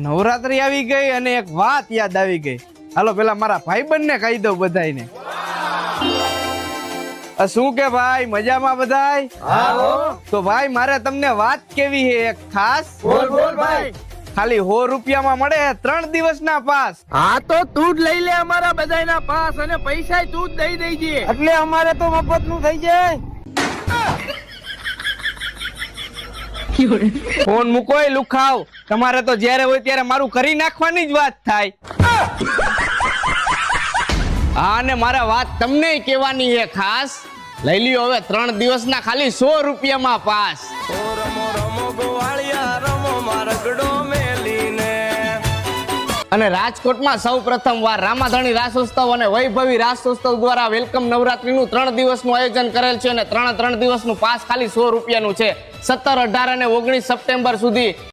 નવરાત્રી આવી ગઈ અને એક વાત યાદ આવી ગઈ. હાલો પેલા મારા ભાઈબંધને કહી દઉં બધાયને. શું કે ભાઈ મજામાં બધાય? હા તો ભાઈ મારે તમને વાત કેવી છે એક ખાસ. બોલ બોલ ભાઈ. ખાલી 100 રૂપિયામાં મળે 3 દિવસના પાસ. હા તો તું જ લઈ લે અમારા બધાયના પાસ અને પૈસા તું જ દઈ દેજે. એટલે અમારે તો મફત નું થઈ જાય. ફોન મૂકોય લુખાવ. તમારે તો જ્યારે હોય ત્યારે મારું કરી નાખવાની જ વાત થાય. હા ને મારા વાત તમને કહેવાની છે ખાસ. લઈ લ્યો હવે 3 દિવસના ખાલી 100 રૂપિયામાં પાસ. રમો રમો ગોવાળિયા રમો મારગડો મેલીને. અને રાજકોટમાં સૌ પ્રથમ વાર રામાધણી રાસોત્સવ અને વૈભવી રાસોત્સવ દ્વારા વેલકમ નવરાત્રીનું 3 દિવસનું આયોજન કરેલ છે અને 3 દિવસનું પાસ ખાલી 100 રૂપિયાનું છે. 17, 18 અને 19 સપ્ટેમ્બર સુધી